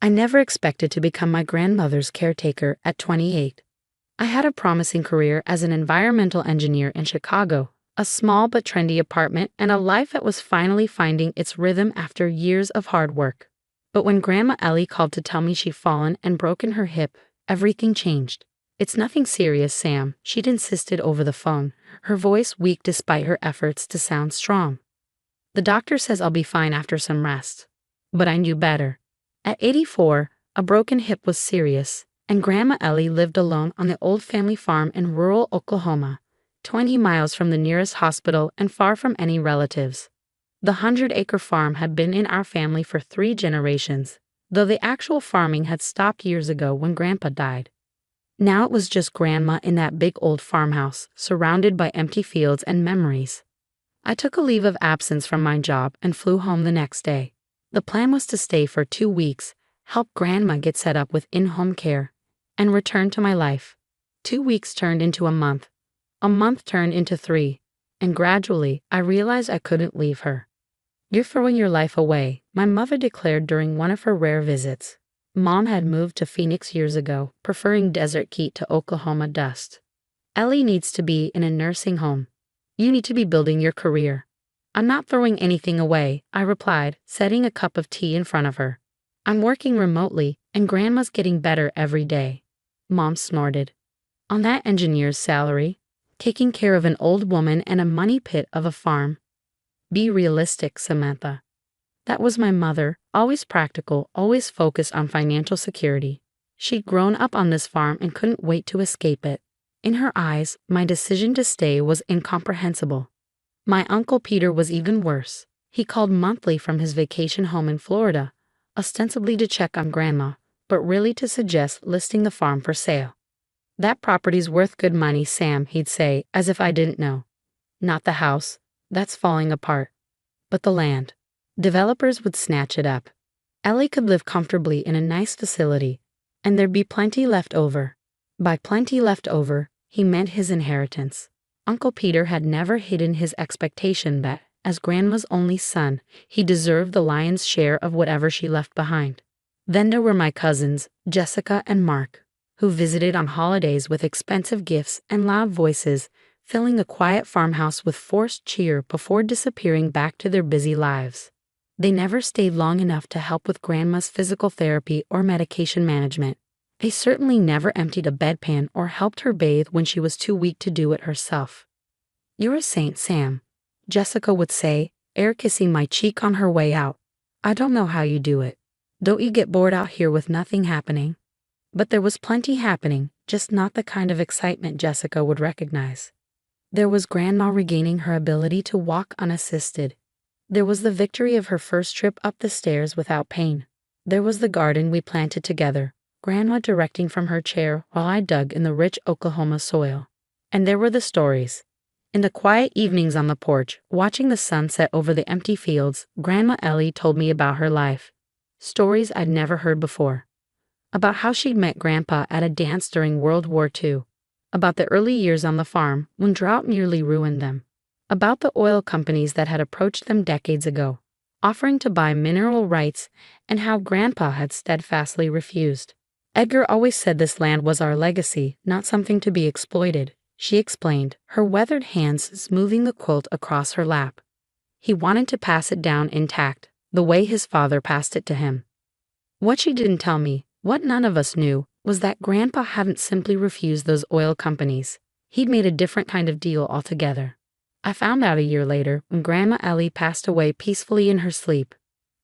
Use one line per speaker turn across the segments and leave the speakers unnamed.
I never expected to become my grandmother's caretaker at 28. I had a promising career as an environmental engineer in Chicago, a small but trendy apartment, and a life that was finally finding its rhythm after years of hard work. But when Grandma Ellie called to tell me she'd fallen and broken her hip, everything changed. "It's nothing serious, Sam," she'd insisted over the phone, her voice weak despite her efforts to sound strong. "The doctor says I'll be fine after some rest." But I knew better. At 84, a broken hip was serious, and Grandma Ellie lived alone on the old family farm in rural Oklahoma, 20 miles from the nearest hospital and far from any relatives. The 100-acre farm had been in our family for 3 generations, though the actual farming had stopped years ago when Grandpa died. Now it was just Grandma in that big old farmhouse, surrounded by empty fields and memories. I took a leave of absence from my job and flew home the next day. The plan was to stay for 2 weeks, help Grandma get set up with in-home care, and return to my life. 2 weeks turned into a month turned into 3, and gradually I realized I couldn't leave her. "You're throwing your life away," my mother declared during one of her rare visits. Mom had moved to Phoenix years ago, preferring desert heat to Oklahoma dust. "Ellie needs to be in a nursing home. You need to be building your career." "I'm not throwing anything away," I replied, setting a cup of tea in front of her. "I'm working remotely, and Grandma's getting better every day." Mom snorted. "On that engineer's salary, taking care of an old woman and a money pit of a farm." "Be realistic, Samantha." That was my mother, always practical, always focused on financial security. She'd grown up on this farm and couldn't wait to escape it. In her eyes, my decision to stay was incomprehensible. My Uncle Peter was even worse. He called monthly from his vacation home in Florida, ostensibly to check on Grandma, but really to suggest listing the farm for sale. "That property's worth good money, Sam," he'd say, as if I didn't know. "Not the house. That's falling apart. But the land. Developers would snatch it up. Ellie could live comfortably in a nice facility, and there'd be plenty left over." By plenty left over, he meant his inheritance. Uncle Peter had never hidden his expectation that, as Grandma's only son, he deserved the lion's share of whatever she left behind. Then there were my cousins, Jessica and Mark, who visited on holidays with expensive gifts and loud voices, filling a quiet farmhouse with forced cheer before disappearing back to their busy lives. They never stayed long enough to help with Grandma's physical therapy or medication management. They certainly never emptied a bedpan or helped her bathe when she was too weak to do it herself. "You're a saint, Sam," Jessica would say, air kissing my cheek on her way out. "I don't know how you do it. Don't you get bored out here with nothing happening?" But there was plenty happening, just not the kind of excitement Jessica would recognize. There was Grandma regaining her ability to walk unassisted. There was the victory of her first trip up the stairs without pain. There was the garden we planted together, Grandma directing from her chair while I dug in the rich Oklahoma soil. And there were the stories. In the quiet evenings on the porch, watching the sun set over the empty fields, Grandma Ellie told me about her life. Stories I'd never heard before. About how she'd met Grandpa at a dance during World War II. About the early years on the farm when drought nearly ruined them. About the oil companies that had approached them decades ago, offering to buy mineral rights, and how Grandpa had steadfastly refused. "Edgar always said this land was our legacy, not something to be exploited," she explained, her weathered hands smoothing the quilt across her lap. "He wanted to pass it down intact, the way his father passed it to him." What she didn't tell me, what none of us knew, was that Grandpa hadn't simply refused those oil companies. He'd made a different kind of deal altogether. I found out a year later when Grandma Ellie passed away peacefully in her sleep.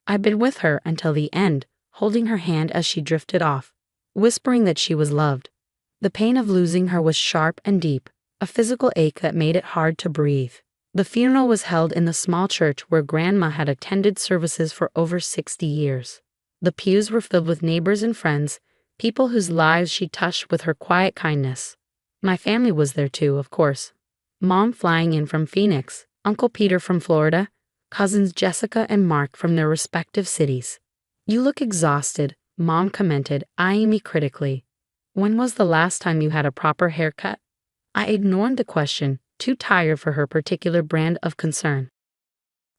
I'd been with her until the end, holding her hand as she drifted off, whispering that she was loved. The pain of losing her was sharp and deep, a physical ache that made it hard to breathe. The funeral was held in the small church where Grandma had attended services for over 60 years. The pews were filled with neighbors and friends, people whose lives she touched with her quiet kindness. My family was there too, of course. Mom flying in from Phoenix, Uncle Peter from Florida, cousins Jessica and Mark from their respective cities. "You look exhausted," Mom commented, eyeing me critically. "When was the last time you had a proper haircut?" I ignored the question, too tired for her particular brand of concern.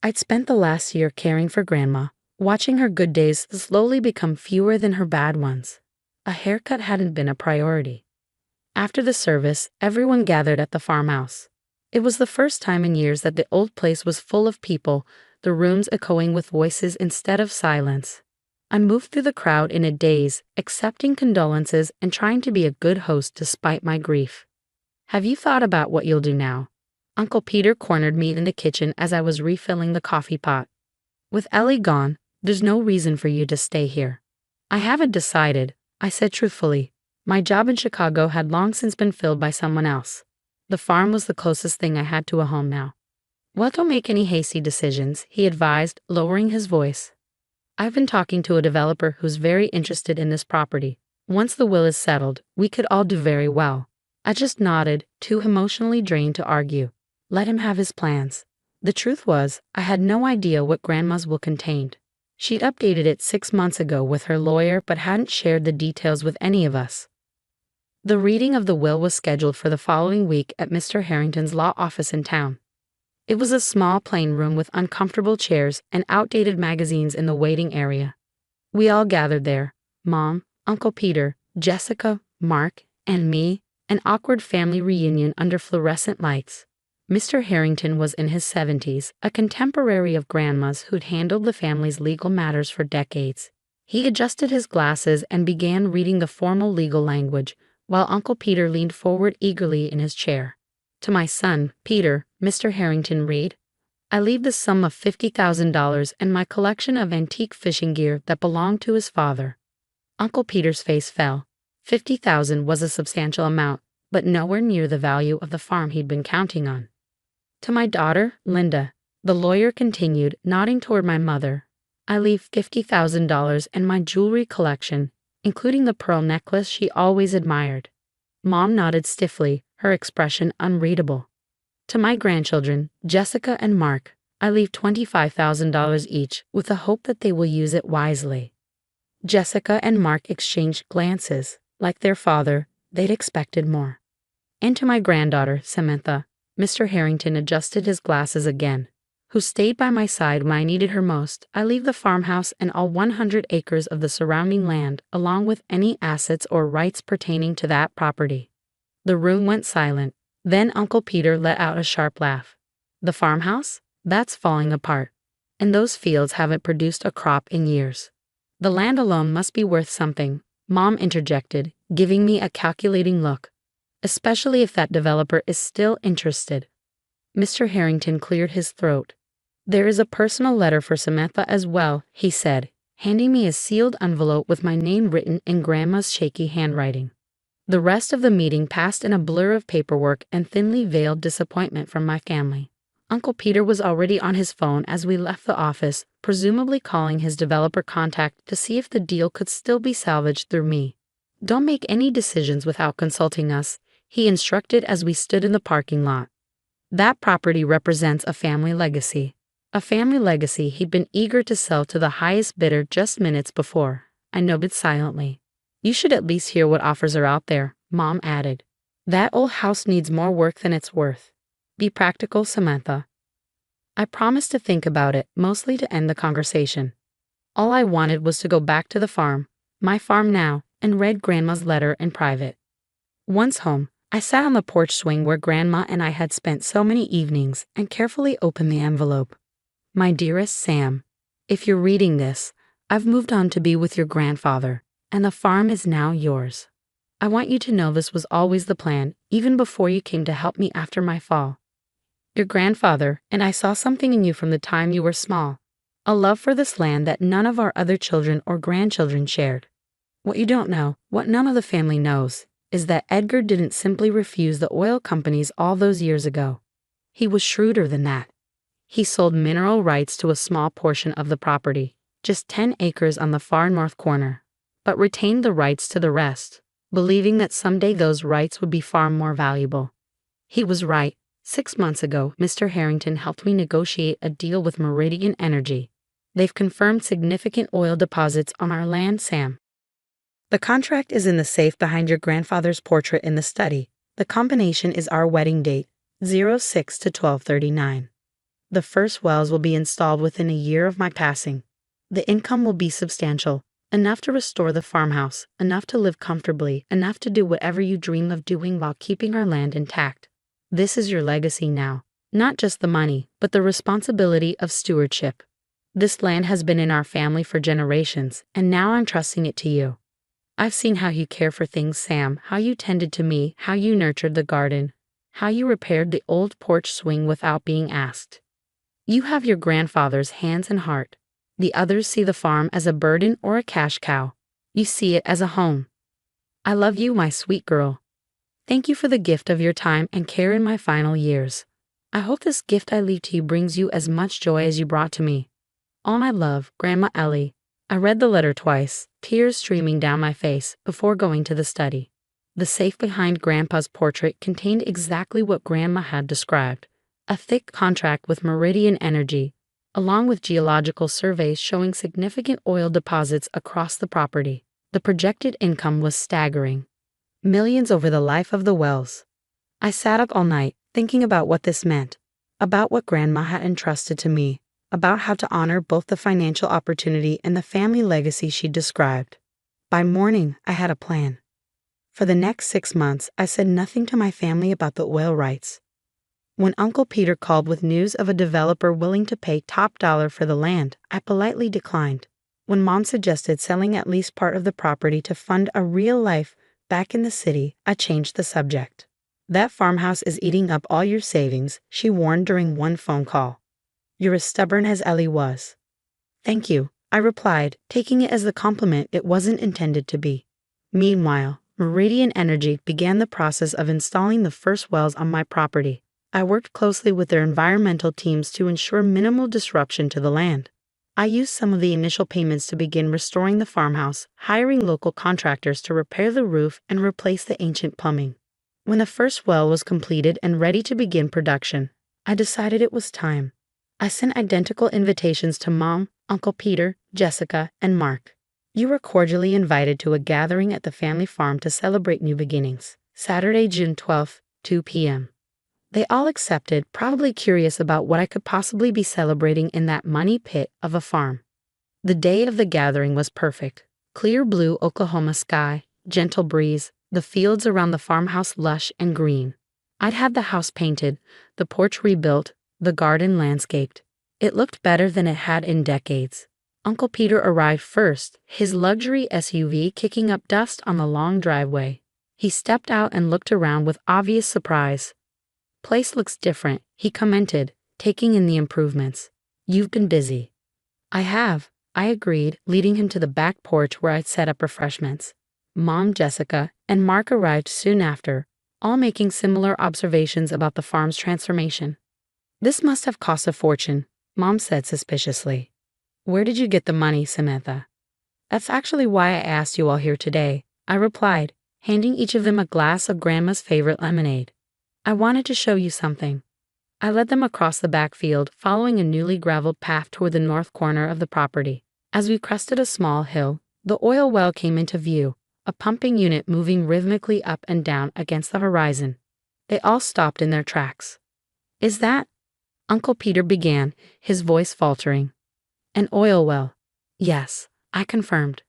I'd spent the last year caring for Grandma, watching her good days slowly become fewer than her bad ones. A haircut hadn't been a priority. After the service, everyone gathered at the farmhouse. It was the first time in years that the old place was full of people, the rooms echoing with voices instead of silence. I moved through the crowd in a daze, accepting condolences and trying to be a good host despite my grief. "Have you thought about what you'll do now?" Uncle Peter cornered me in the kitchen as I was refilling the coffee pot. "With Ellie gone, there's no reason for you to stay here." "I haven't decided," I said truthfully. My job in Chicago had long since been filled by someone else. The farm was the closest thing I had to a home now. "Well, don't make any hasty decisions," he advised, lowering his voice. "I've been talking to a developer who's very interested in this property. Once the will is settled, we could all do very well." I just nodded, too emotionally drained to argue. Let him have his plans. The truth was, I had no idea what Grandma's will contained. She'd updated it 6 months ago with her lawyer but hadn't shared the details with any of us. The reading of the will was scheduled for the following week at Mr. Harrington's law office in town. It was a small, plain room with uncomfortable chairs and outdated magazines in the waiting area. We all gathered there: Mom, Uncle Peter, Jessica, Mark, and me, an awkward family reunion under fluorescent lights. Mr. Harrington was in his 70s, a contemporary of Grandma's who'd handled the family's legal matters for decades. He adjusted his glasses and began reading the formal legal language, while Uncle Peter leaned forward eagerly in his chair. "To my son, Peter," Mr. Harrington read, "I leave the sum of $50,000 and my collection of antique fishing gear that belonged to his father." Uncle Peter's face fell. $50,000 was a substantial amount, but nowhere near the value of the farm he'd been counting on. "To my daughter, Linda," the lawyer continued, nodding toward my mother, "I leave $50,000 and my jewelry collection, including the pearl necklace she always admired." Mom nodded stiffly, her expression unreadable. "To my grandchildren, Jessica and Mark, I leave $25,000 each, with the hope that they will use it wisely." Jessica and Mark exchanged glances. Like their father, they'd expected more. "And to my granddaughter, Samantha," Mr. Harrington adjusted his glasses again, "who stayed by my side when I needed her most, I leave the farmhouse and all 100 acres of the surrounding land, along with any assets or rights pertaining to that property." The room went silent. Then Uncle Peter let out a sharp laugh. "The farmhouse? That's falling apart. And those fields haven't produced a crop in years." "The land alone must be worth something," Mom interjected, giving me a calculating look. "Especially if that developer is still interested." Mr. Harrington cleared his throat. "There is a personal letter for Samantha as well," he said, handing me a sealed envelope with my name written in Grandma's shaky handwriting. The rest of the meeting passed in a blur of paperwork and thinly veiled disappointment from my family. Uncle Peter was already on his phone as we left the office, presumably calling his developer contact to see if the deal could still be salvaged through me. "Don't make any decisions without consulting us," he instructed as we stood in the parking lot. That property represents a family legacy. A family legacy he'd been eager to sell to the highest bidder just minutes before. I nodded silently. "You should at least hear what offers are out there," Mom added. "That old house needs more work than it's worth. Be practical, Samantha." I promised to think about it, mostly to end the conversation. All I wanted was to go back to the farm, my farm now, and read Grandma's letter in private. Once home, I sat on the porch swing where Grandma and I had spent so many evenings and carefully opened the envelope. "My dearest Sam, if you're reading this, I've moved on to be with your grandfather, and the farm is now yours. I want you to know this was always the plan, even before you came to help me after my fall. Your grandfather and I saw something in you from the time you were small, a love for this land that none of our other children or grandchildren shared. What you don't know, what none of the family knows, is that Edgar didn't simply refuse the oil companies all those years ago. He was shrewder than that. He sold mineral rights to a small portion of the property, just 10 acres on the far north corner, but retained the rights to the rest, believing that someday those rights would be far more valuable. He was right. 6 months ago, Mr. Harrington helped me negotiate a deal with Meridian Energy. They've confirmed significant oil deposits on our land, Sam. The contract is in the safe behind your grandfather's portrait in the study. The combination is our wedding date, 06 to 12/39. The first wells will be installed within a year of my passing. The income will be substantial, enough to restore the farmhouse, enough to live comfortably, enough to do whatever you dream of doing while keeping our land intact. This is your legacy now, not just the money, but the responsibility of stewardship. This land has been in our family for generations, and now I'm trusting it to you. I've seen how you care for things, Sam, how you tended to me, how you nurtured the garden, how you repaired the old porch swing without being asked. You have your grandfather's hands and heart. The others see the farm as a burden or a cash cow. You see it as a home. I love you, my sweet girl. Thank you for the gift of your time and care in my final years. I hope this gift I leave to you brings you as much joy as you brought to me. All my love, Grandma Ellie. I read the letter twice, tears streaming down my face, before going to the study. The safe behind Grandpa's portrait contained exactly what Grandma had described: a thick contract with Meridian Energy, along with geological surveys showing significant oil deposits across the property. The projected income was staggering. Millions over the life of the wells. I sat up all night, thinking about what this meant, about what Grandma had entrusted to me, about how to honor both the financial opportunity and the family legacy she described. By morning, I had a plan. For the next 6 months, I said nothing to my family about the oil rights. When Uncle Peter called with news of a developer willing to pay top dollar for the land, I politely declined. When Mom suggested selling at least part of the property to fund a real life back in the city, I changed the subject. That farmhouse is eating up all your savings, she warned during one phone call. You're as stubborn as Ellie was. Thank you, I replied, taking it as the compliment it wasn't intended to be. Meanwhile, Meridian Energy began the process of installing the first wells on my property. I worked closely with their environmental teams to ensure minimal disruption to the land. I used some of the initial payments to begin restoring the farmhouse, hiring local contractors to repair the roof and replace the ancient plumbing. When the first well was completed and ready to begin production, I decided it was time. I sent identical invitations to Mom, Uncle Peter, Jessica, and Mark. You were cordially invited to a gathering at the family farm to celebrate new beginnings, Saturday, June 12th, 2 p.m. They all accepted, probably curious about what I could possibly be celebrating in that money pit of a farm. The day of the gathering was perfect. Clear blue Oklahoma sky, gentle breeze, the fields around the farmhouse lush and green. I'd had the house painted, the porch rebuilt, the garden landscaped. It looked better than it had in decades. Uncle Peter arrived first, his luxury SUV kicking up dust on the long driveway. He stepped out and looked around with obvious surprise. Place looks different, he commented, taking in the improvements. You've been busy. I have, I agreed, leading him to the back porch where I'd set up refreshments. Mom, Jessica, and Mark arrived soon after, all making similar observations about the farm's transformation. This must have cost a fortune, Mom said suspiciously. Where did you get the money, Samantha? That's actually why I asked you all here today, I replied, handing each of them a glass of Grandma's favorite lemonade. I wanted to show you something. I led them across the backfield, following a newly graveled path toward the north corner of the property. As we crested a small hill, the oil well came into view, a pumping unit moving rhythmically up and down against the horizon. They all stopped in their tracks. Is that? Uncle Peter began, his voice faltering. An oil well. Yes, I confirmed.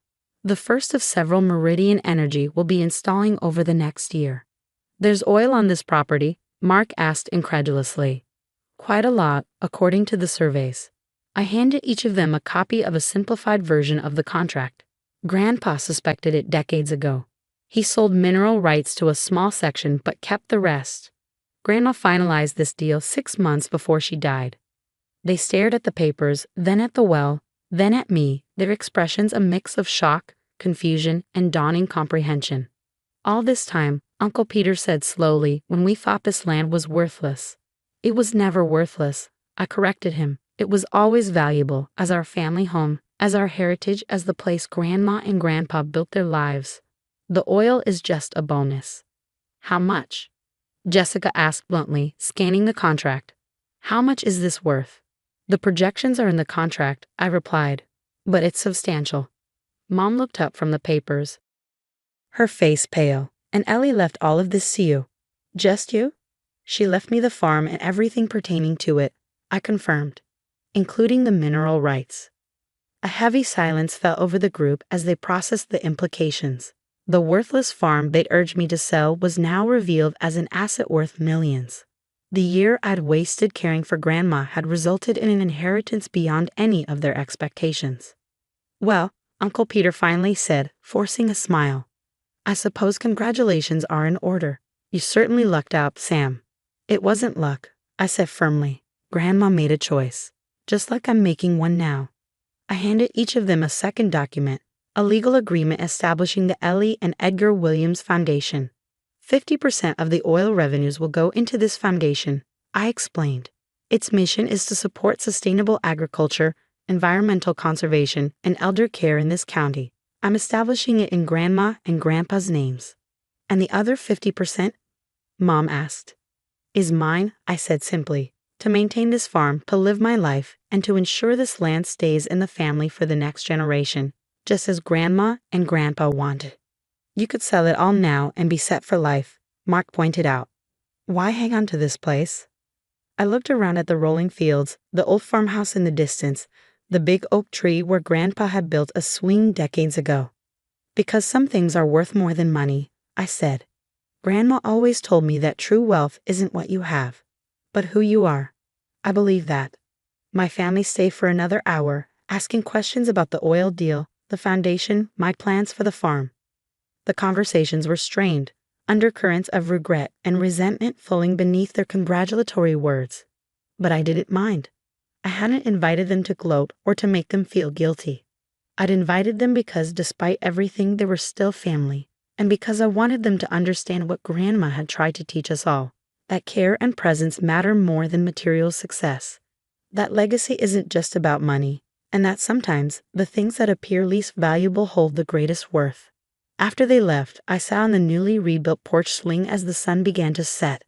The first of several Meridian Energy will be installing over the next year. There's oil on this property? Mark asked incredulously. Quite a lot, according to the surveys. I handed each of them a copy of a simplified version of the contract. Grandpa suspected it decades ago. He sold mineral rights to a small section but kept the rest. Grandma finalized this deal 6 months before she died. They stared at the papers, then at the well, then at me, their expressions a mix of shock, confusion, and dawning comprehension. All this time, Uncle Peter said slowly, when we thought this land was worthless. It was never worthless, I corrected him. It was always valuable, as our family home, as our heritage, as the place Grandma and Grandpa built their lives. The oil is just a bonus. How much? Jessica asked bluntly, scanning the contract. How much is this worth? The projections are in the contract, I replied. But it's substantial. Mom looked up from the papers, her face pale. And Ellie left all of this to you. Just you? She left me the farm and everything pertaining to it, I confirmed, including the mineral rights. A heavy silence fell over the group as they processed the implications. The worthless farm they'd urged me to sell was now revealed as an asset worth millions. The year I'd wasted caring for Grandma had resulted in an inheritance beyond any of their expectations. "Well," Uncle Peter finally said, forcing a smile, "I suppose congratulations are in order. You certainly lucked out, Sam." "It wasn't luck," I said firmly. "Grandma made a choice, just like I'm making one now." I handed each of them a second document, a legal agreement establishing the Ellie and Edgar Williams Foundation. 50% of the oil revenues will go into this foundation, I explained. Its mission is to support sustainable agriculture, environmental conservation, and elder care in this county. I'm establishing it in Grandma and Grandpa's names. "And the other 50%? Mom asked. "Is mine," I said simply. "To maintain this farm, to live my life, and to ensure this land stays in the family for the next generation, just as Grandma and Grandpa wanted." "You could sell it all now and be set for life," Mark pointed out. "Why hang on to this place?" I looked around at the rolling fields, the old farmhouse in the distance, the big oak tree where Grandpa had built a swing decades ago. "Because some things are worth more than money," I said. "Grandma always told me that true wealth isn't what you have, but who you are." I believe that. My family stayed for another hour, asking questions about the oil deal, the foundation, my plans for the farm. The conversations were strained, undercurrents of regret and resentment flowing beneath their congratulatory words. But I didn't mind. I hadn't invited them to gloat or to make them feel guilty. I'd invited them because despite everything they were still family, and because I wanted them to understand what Grandma had tried to teach us all, that care and presence matter more than material success, that legacy isn't just about money, and that sometimes the things that appear least valuable hold the greatest worth. After they left, I sat on the newly rebuilt porch swing as the sun began to set.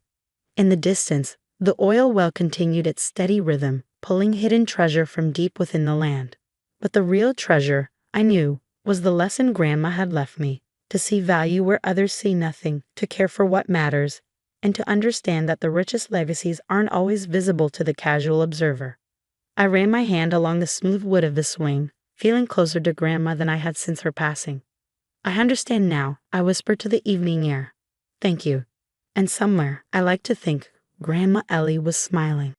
In the distance, the oil well continued its steady rhythm, pulling hidden treasure from deep within the land. But the real treasure, I knew, was the lesson Grandma had left me: to see value where others see nothing, to care for what matters, and to understand that the richest legacies aren't always visible to the casual observer. I ran my hand along the smooth wood of the swing, feeling closer to Grandma than I had since her passing. "I understand now," I whispered to the evening air. "Thank you." And somewhere, I like to think, Grandma Ellie was smiling.